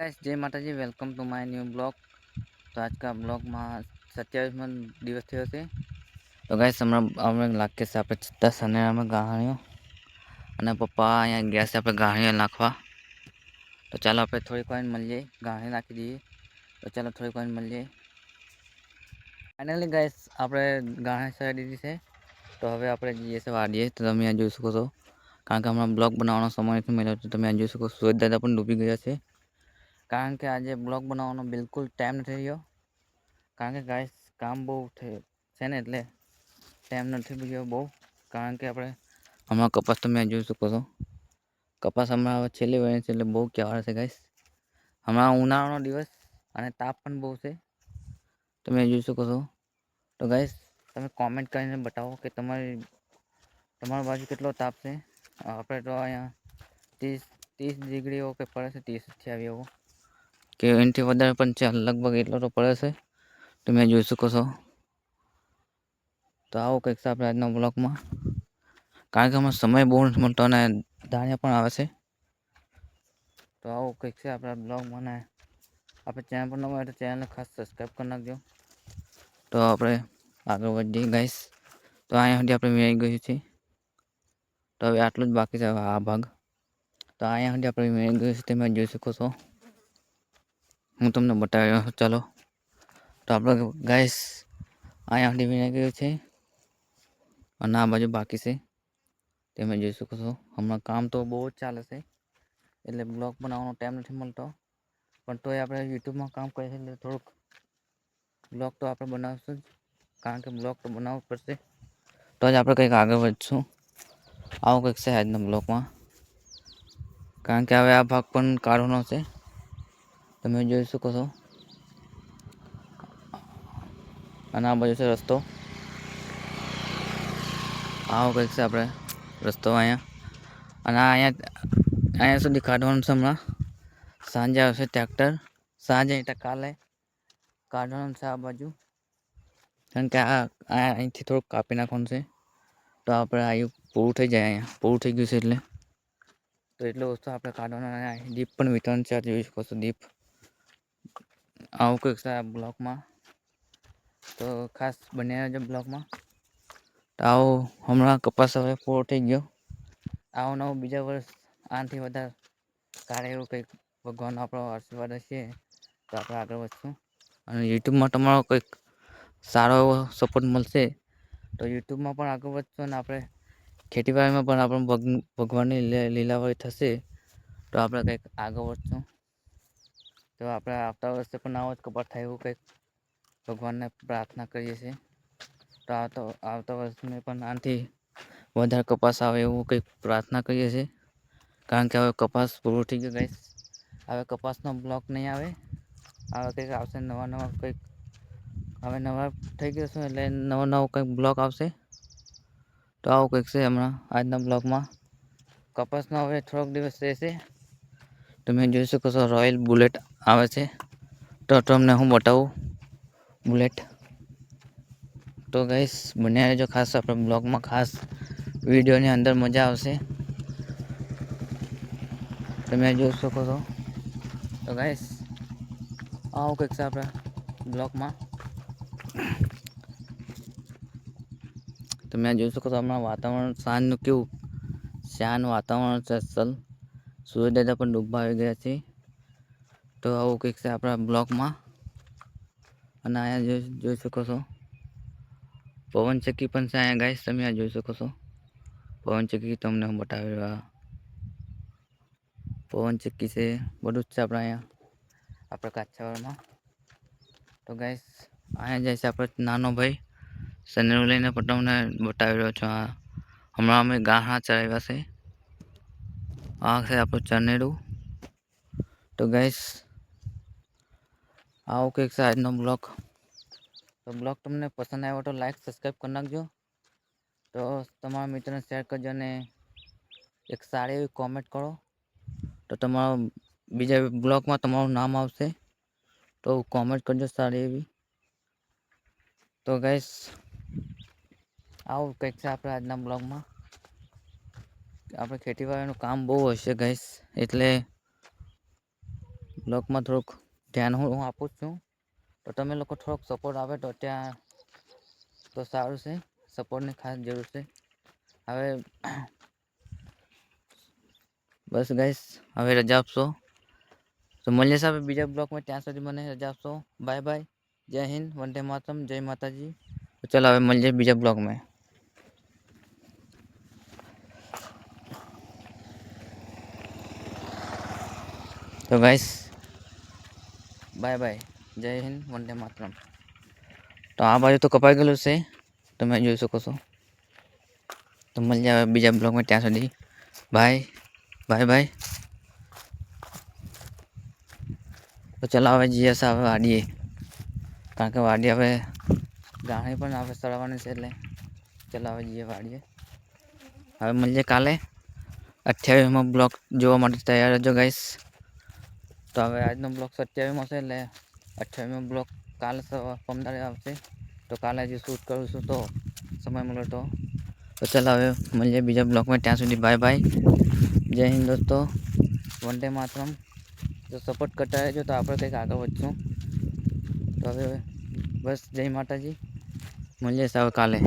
Guys जय माता जी welcome to my new blog. तो आज का ब्लॉग में 27 દિવસ થયો છે। તો ગાઈસ હમણાં અમે લાગે છે આપણે છત્તા સનેરામાં ગાહણીઓ અને પપ્પા અહીંયા ગયા છે આપણે ગાહણીઓ નાખવા। તો ચાલો આપણે થોડીક વાર મળીએ, ગાહણી નાખી દઈએ। તો ચાલો થોડીક વાર મળીએ। ફાઇનલી ગાઈસ આપણે ગાહણી સરાઈ દીધી છે। તો હવે આપણે જઈએ છે વાડીએ। તો તમે આ જોઈ શકો છો, કારણ કે હમણાં બ્લોગ બનાવવાનો સમય નથી મળ્યો। તો તમે આ જોઈ શકો સૂરજ દાદા પણ ડૂબી ગયા છે, કારણ કે આજે બ્લોગ બનાવવાનો બિલકુલ ટાઈમ નથી રહ્યો। કારણ કે ગાઈસ કામ બહુ છે ને, એટલે ટાઈમ નથી રહ્યો બહુ। કારણ કે આપણે હમણાં કપાસ તમે જોઈ શકો છો, કપાસ હમણાં હવે છેલ્લી વહેણ છે, એટલે બહુ કહેવાય છે ગાઈસ। હમણાં ઉનાળાનો દિવસ અને તાપ પણ બહુ છે, તમે જોઈ શકો છો। તો ગાઈસ તમે કોમેન્ટ કરીને બતાવો કે તમારા બાજુ કેટલો તાપ છે। આપણે તો અહીંયા 30 ડિગ્રીઓ કે પડે છે, 30 એવો કે એનાથી વધારે પણ છે, લગભગ એટલો તો પડે છે, તમે જોઈ શકો છો। તો આવો કંઈક છે આપણે આજના બ્લોગમાં, કારણ કે અમારો સમય બહુ નથી મળતો અને ધાણિયા પણ આવે છે। તો આવો કંઈક છે આપણા બ્લોગમાં, ને આપણે ચેનલ પર ન હોય તો ચેનલને ખાસ સબસ્ક્રાઈબ કરી નાખજો। તો આપણે આગળ વધીએ ગાઈસ। તો અહીંયા સુધી આપણે મેળવી ગયું છે। તો હવે આટલું જ બાકી છે, આ ભાગ। તો અહીંયા સુધી આપણે મેળવી ગયું છે, તમે જોઈ શકો છો। હું તમને બતાવી રહ્યો છું, ચાલો। તો આપણે ગાઈસ અહીંયા સુધી મેળવી ગયું છે અને આ બાજુ બાકી છે, તમે જોઈ શકો છો। હમણાં કામ તો બહુ જ ચાલે છે, એટલે બ્લોગ બનાવવાનો ટાઈમ નથી મળતો। પણ તોય આપણે યુટ્યુબમાં કામ કરીએ છીએ, એટલે થોડુંક બ્લોગ તો આપણે બનાવશું જ, કારણ કે બ્લોગ તો બનાવવું જ પડશે, તો જ આપણે કંઈક આગળ વધશું। આવું કંઈક છે આજના બ્લોગમાં, કારણ કે હવે આ ભાગ પણ કાઢવાનો છે, તમે જોઈ શકો છો। અને આ બાજુ છે રસ્તો, આવો કંઈક છે આપણે રસ્તો અહીંયા। અને અહીંયા સુધી કાઢવાનું છે હમણાં। સાંજે આવશે ટ્રેક્ટર, સાંજે એટલે કાલે કાઢવાનું છે આ બાજુ, કારણ કે અહીંથી થોડુંક કાપી નાખવાનું છે। તો આપણે અહીં પૂરું થઈ જાય, અહીંયા પૂરું થઈ ગયું છે, એટલે તો એટલો વસ્તુ આપણે કાઢવાનો। દીપ પણ વિતરણ છે, જોઈ શકો છો દીપ। આવું કંઈક છે આ બ્લોગમાં, તો ખાસ બન્યા રહેજો બ્લોગમાં। તો આવો હમણાં કપાસ હવે પૂરો થઈ ગયો, આવો નવો બીજા વર્ષ આનાથી વધારે સારું એવું કંઈક ભગવાનનો આપણો આશીર્વાદ હશે, તો આપણે આગળ વધશું। અને યુટ્યુબમાં તમારો કંઈક સારો એવો સપોર્ટ મળશે, તો યુટ્યુબમાં પણ આગળ વધશું। અને આપણે ખેતીવાડીમાં પણ આપણે ભગવાનની લીલાવારી થશે, તો આપણે કંઈક આગળ વધશું। તો આપણે આવતા વર્ષે પણ આવો જ કપાસ થાય એવું કંઈક ભગવાનને પ્રાર્થના કરીએ છીએ। તો આવતા વર્ષને પણ આનાથી વધારે કપાસ આવે એવું કંઈક પ્રાર્થના કરીએ છીએ, કારણ કે હવે કપાસ પૂરો થઈ ગયો ગાઈસ। હવે કપાસનો બ્લોક નહીં આવે, હવે કંઈક આવશે નવા કંઈક, હવે નવા થઈ ગયો એટલે નવો કંઈક બ્લોક આવશે। તો આવું કંઈક છે હમણાં આજના બ્લોગમાં। કપાસનો હવે થોડોક દિવસ રહેશે, તમે જોઈ શકો છો રોયલ બુલેટ આવે છે, તો તમને હું બતાવું બુલેટ। તો ગાઈસ બન્યા રહેજો ખાસ આપણે બ્લોગમાં, ખાસ વિડીયોની અંદર મજા આવશે, તમે જોઈ શકો છો। તો ગાઈસ આવું કંઈક છે આપણા બ્લોગમાં, તમે જોઈ શકો છો। હમણાં વાતાવરણ સાંજનું કેવું શાંત વાતાવરણ છે અસલ, સૂરજ દાદા પણ ડૂબવા આવી ગયા છે। તો આવું કંઈક છે આપણા બ્લોગમાં। અને અહીંયા જોઈ શકો છો પવન ચક્કી પણ છે અહીંયા ગાઈસ, તમે આ જોઈ શકો છો પવન ચક્કી, તમને હું બતાવી રહ્યો પવન ચક્કી છે, બધું જ છે આપણે અહીંયા આપણે કાછાવાડમાં। તો ગાઈસ અહીંયા જાય છે આપણે નાનો ભાઈ, સનેરું લઈને તમને બતાવી રહ્યો છું। હમણાં અમે ગાહણા ચરાવ્યા છે, આ છે આપણું ચનેરું। તો ગાઈસ આવો કંઈક છે આજનો બ્લોગ। તો બ્લોગ તમને પસંદ આવ્યો તો લાઈક સબસ્ક્રાઈબ કરી નાખજો, તો તમારા મિત્રોને શેર કરજો, અને એક સારી એવી કોમેન્ટ કરો, તો તમારો બીજા બ્લોગમાં તમારું નામ આવશે। તો કોમેન્ટ કરજો સારી એવી। તો ગાઈસ આવું કંઈક છે આપણે આજના બ્લોગમાં। આપણે ખેતીવાડીનું કામ બહુ હશે ગાઈસ, એટલે બ્લોગમાં થોડુંક ધ્યાન હું આપું છું, તો તમે લોકો થોડોક સપોર્ટ આવે તો ત્યાં તો સારું છે. સપોર્ટની ખાસ જરૂર છે. હવે બસ ગાઈસ, હવે રજા આપશો તો મળીએ છીએ બીજા બ્લોગમાં. ત્યાં સુધી મને રજા આપશો. Bye bye. જય હિન્દ, વંદે માતરમ, જય માતાજી. તો ચાલો હવે મળીએ બીજા બ્લોગમાં. તો ગાઈસ બાય બાય. જય હિન્દ, વંદે માતરમ. તો આ બાજુ તો કપાઈ ગયેલું છે, તમે જોઈ શકો છો. તો મળીએ હવે બીજા બ્લોગમાં. ત્યાં સુધી બાય બાય બાય. તો ચાલો હવે જઈએ છીએ હવે વાડીએ, કારણ કે વાડી હવે ગાણી પણ હવે સળવાની છે. એટલે ચાલો હવે જઈએ વાડીએ. હવે મળીએ કાલે 28માં બ્લોગ જોવા માટે તૈયાર રહેજો ગાઈસ. તો હવે આજનો બ્લોગ 27માં છે, એટલે 28મો બ્લોગ કાલે પમદારે આવશે. તો કાલે હજી શૂટ કરું છું, તો સમય મળે તો ચાલો હવે મળીએ બીજા બ્લોગમાં. ત્યાં સુધી બાય બાય. જય હિન્દ દોસ્તો, વંદે માતરમ. જો સપોર્ટ કરતા રહેજો તો આપણે કંઈક આગળ વધશું. તો હવે બસ જય માતાજી. મળીએ સાવ કાલે.